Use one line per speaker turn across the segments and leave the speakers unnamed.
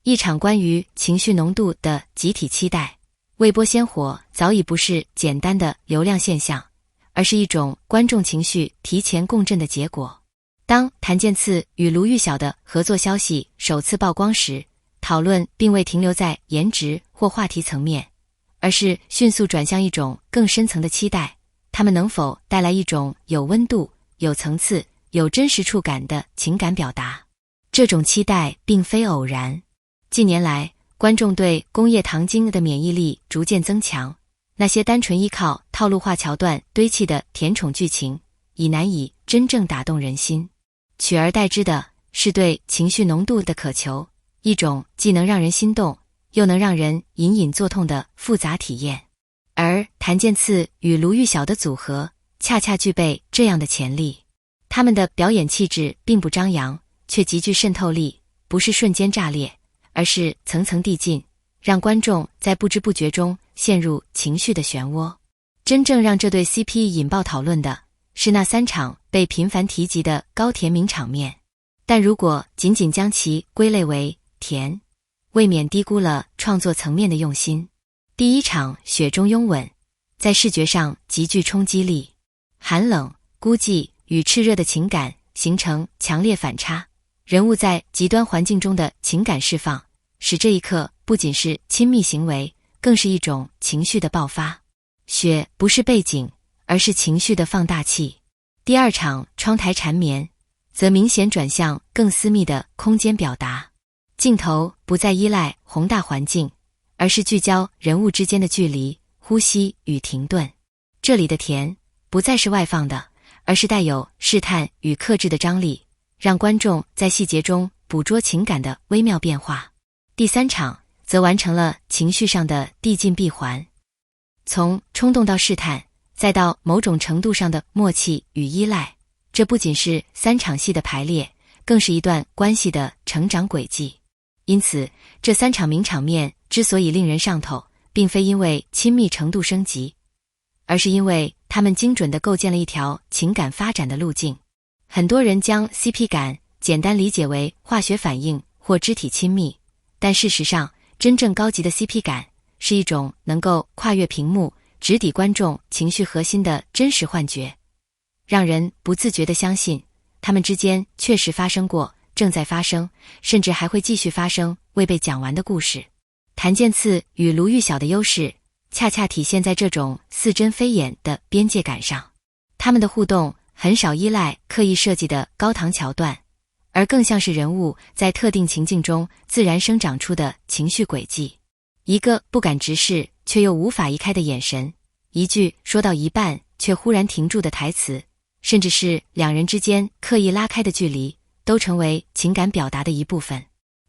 一场关于情绪浓度的集体期待。微波鲜活早已不是简单的流量现象，而是一种观众情绪提前共振的结果。当谭健次与卢昱晓的合作消息首次曝光时，讨论并未停留在颜值或话题层面，而是迅速转向一种更深层的期待，他们能否带来一种有温度、有层次、有真实触感的情感表达。这种期待并非偶然。近年来，观众对工业糖精的免疫力逐渐增强，那些单纯依靠套路化桥段堆砌的甜宠剧情已难以真正打动人心，取而代之的是对情绪浓度的渴求，一种既能让人心动又能让人隐隐作痛的复杂体验。而谭健次与卢昱晓的组合恰恰具备这样的潜力。他们的表演气质并不张扬，却极具渗透力，不是瞬间炸裂，而是层层递进，让观众在不知不觉中陷入情绪的漩涡。真正让这对 CP 引爆讨论的是那3场被频繁提及的高甜名场面，但如果仅仅将其归类为甜，未免低估了创作层面的用心。第1场雪中拥吻，在视觉上极具冲击力，寒冷、孤寂与炽热的情感形成强烈反差，人物在极端环境中的情感释放，使这一刻不仅是亲密行为，更是一种情绪的爆发。雪不是背景，而是情绪的放大器。第2场窗台缠绵，则明显转向更私密的空间表达，镜头不再依赖宏大环境，而是聚焦人物之间的距离、呼吸与停顿。这里的甜不再是外放的，而是带有试探与克制的张力，让观众在细节中捕捉情感的微妙变化。第3场则完成了情绪上的递进闭环，从冲动到试探，再到某种程度上的默契与依赖，这不仅是3场戏的排列，更是一段关系的成长轨迹。因此，这3场名场面之所以令人上头，并非因为亲密程度升级，而是因为他们精准地构建了一条情感发展的路径。很多人将 CP 感简单理解为化学反应或肢体亲密，但事实上，真正高级的 CP 感是一种能够跨越屏幕，直抵观众情绪核心的真实幻觉，让人不自觉地相信他们之间确实发生过，正在发生，甚至还会继续发生未被讲完的故事。谭健次与卢昱晓的优势恰恰体现在这种似真非演的边界感上，他们的互动很少依赖刻意设计的高糖桥段，而更像是人物在特定情境中自然生长出的情绪轨迹。一个不敢直视却又无法移开的眼神，一句说到一半却忽然停住的台词，甚至是两人之间刻意拉开的距离，都成为情感表达的一部分。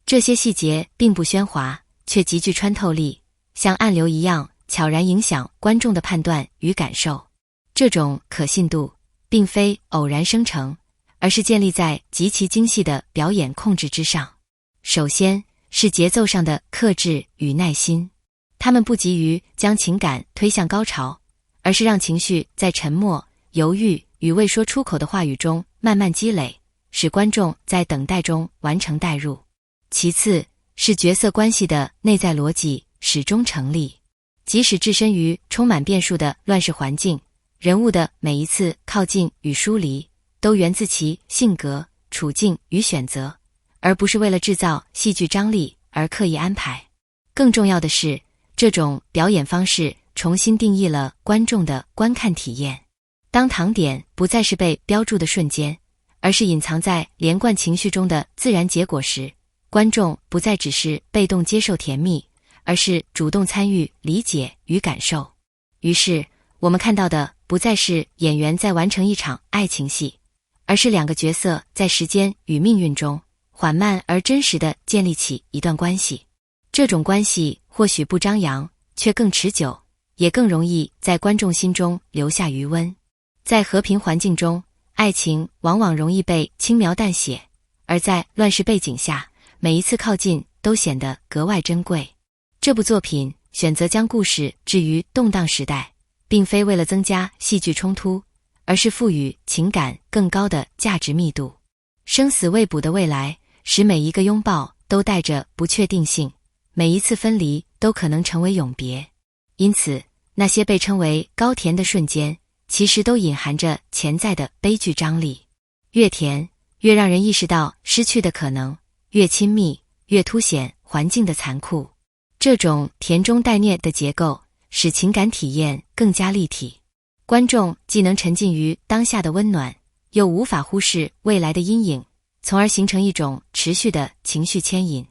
这些细节并不喧哗，却极具穿透力，像暗流一样悄然影响观众的判断与感受。这种可信度并非偶然生成，而是建立在极其精细的表演控制之上。首先是节奏上的克制与耐心，他们不急于将情感推向高潮，而是让情绪在沉默、犹豫与未说出口的话语中慢慢积累，使观众在等待中完成代入。其次是角色关系的内在逻辑始终成立，即使置身于充满变数的乱世环境，人物的每一次靠近与疏离都源自其性格、处境与选择，而不是为了制造戏剧张力而刻意安排。更重要的是，这种表演方式重新定义了观众的观看体验。当糖点不再是被标注的瞬间，而是隐藏在连贯情绪中的自然结果时，观众不再只是被动接受甜蜜，而是主动参与、理解与感受。于是，我们看到的不再是演员在完成一场爱情戏，而是两个角色在时间与命运中缓慢而真实地建立起一段关系。这种关系或许不张扬，却更持久，也更容易在观众心中留下余温。在和平环境中，爱情往往容易被轻描淡写，而在乱世背景下，每一次靠近都显得格外珍贵。这部作品选择将故事置于动荡时代，并非为了增加戏剧冲突，而是赋予情感更高的价值密度。生死未卜的未来，使每一个拥抱都带着不确定性，每一次分离都可能成为永别。因此，那些被称为高甜的瞬间，其实都隐含着潜在的悲剧张力。越甜，越让人意识到失去的可能；越亲密，越凸显环境的残酷。这种甜中带虐的结构，使情感体验更加立体。观众既能沉浸于当下的温暖，又无法忽视未来的阴影，从而形成一种持续的情绪牵引。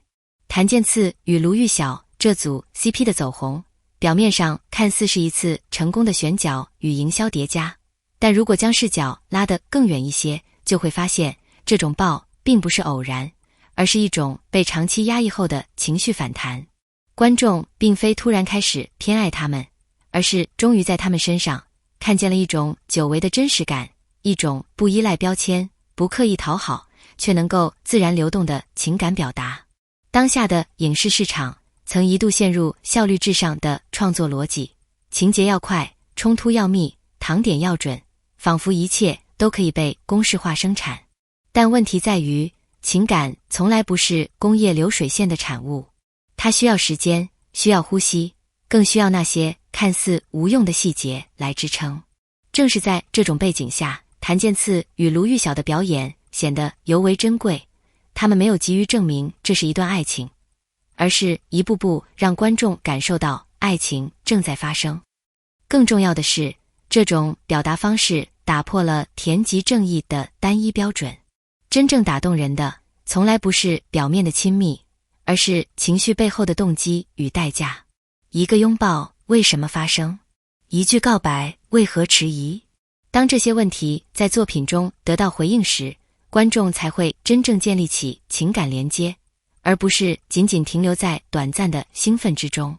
谭健次与卢玉晓这组 CP 的走红，表面上看似是一次成功的选角与营销叠加，但如果将视角拉得更远一些，就会发现这种爆并不是偶然，而是一种被长期压抑后的情绪反弹。观众并非突然开始偏爱他们，而是终于在他们身上看见了一种久违的真实感，一种不依赖标签、不刻意讨好，却能够自然流动的情感表达。当下的影视市场曾一度陷入效率至上的创作逻辑，情节要快，冲突要密，糖点要准，仿佛一切都可以被公式化生产。但问题在于，情感从来不是工业流水线的产物，它需要时间，需要呼吸，更需要那些看似无用的细节来支撑。正是在这种背景下，谭健次与卢玉晓的表演显得尤为珍贵。他们没有急于证明这是一段爱情，而是一步步让观众感受到爱情正在发生。更重要的是，这种表达方式打破了甜即正义的单一标准。真正打动人的，从来不是表面的亲密，而是情绪背后的动机与代价。一个拥抱为什么发生？一句告白为何迟疑？当这些问题在作品中得到回应时，观众才会真正建立起情感连接，而不是仅仅停留在短暂的兴奋之中。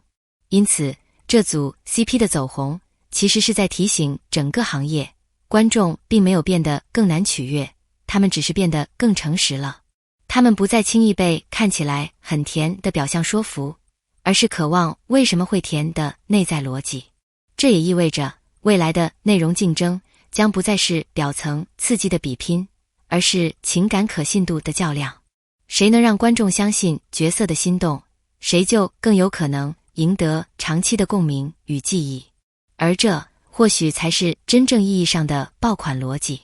因此，这组 CP 的走红，其实是在提醒整个行业，观众并没有变得更难取悦，他们只是变得更诚实了。他们不再轻易被看起来很甜的表象说服，而是渴望为什么会甜的内在逻辑。这也意味着，未来的内容竞争将不再是表层刺激的比拼，而是情感可信度的较量。谁能让观众相信角色的心动，谁就更有可能赢得长期的共鸣与记忆。而这或许才是真正意义上的爆款逻辑。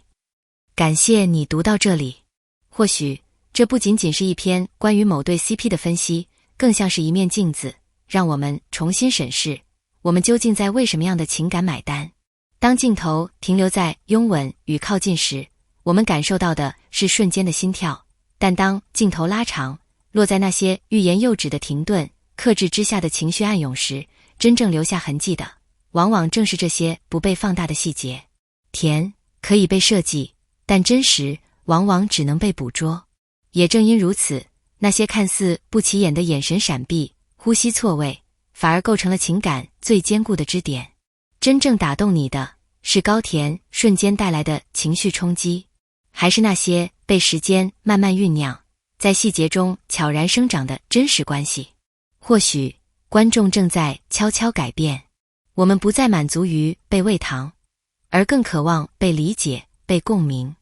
感谢你读到这里。或许这不仅仅是一篇关于某对 CP 的分析，更像是一面镜子，让我们重新审视我们究竟在为什么样的情感买单。当镜头停留在拥吻与靠近时，我们感受到的是瞬间的心跳，但当镜头拉长，落在那些欲言又止的停顿、克制之下的情绪暗涌时，真正留下痕迹的，往往正是这些不被放大的细节。甜可以被设计，但真实往往只能被捕捉。也正因如此，那些看似不起眼的眼神闪避、呼吸错位，反而构成了情感最坚固的支点。真正打动你的，是高甜瞬间带来的情绪冲击，还是那些被时间慢慢酝酿，在细节中悄然生长的真实关系？或许观众正在悄悄改变，我们不再满足于被喂糖，而更渴望被理解、被共鸣。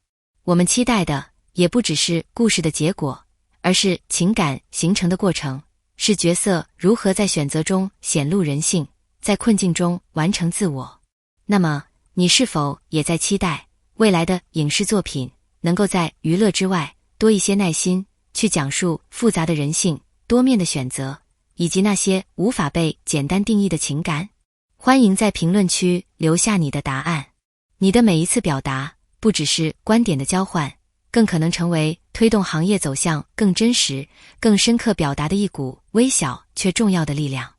我们期待的也不只是故事的结果，而是情感形成的过程，是角色如何在选择中显露人性，在困境中完成自我。那么，你是否也在期待未来的影视作品能够在娱乐之外多一些耐心，去讲述复杂的人性、多面的选择，以及那些无法被简单定义的情感？欢迎在评论区留下你的答案。你的每一次表达，不只是观点的交换，更可能成为推动行业走向更真实、更深刻表达的一股微小却重要的力量。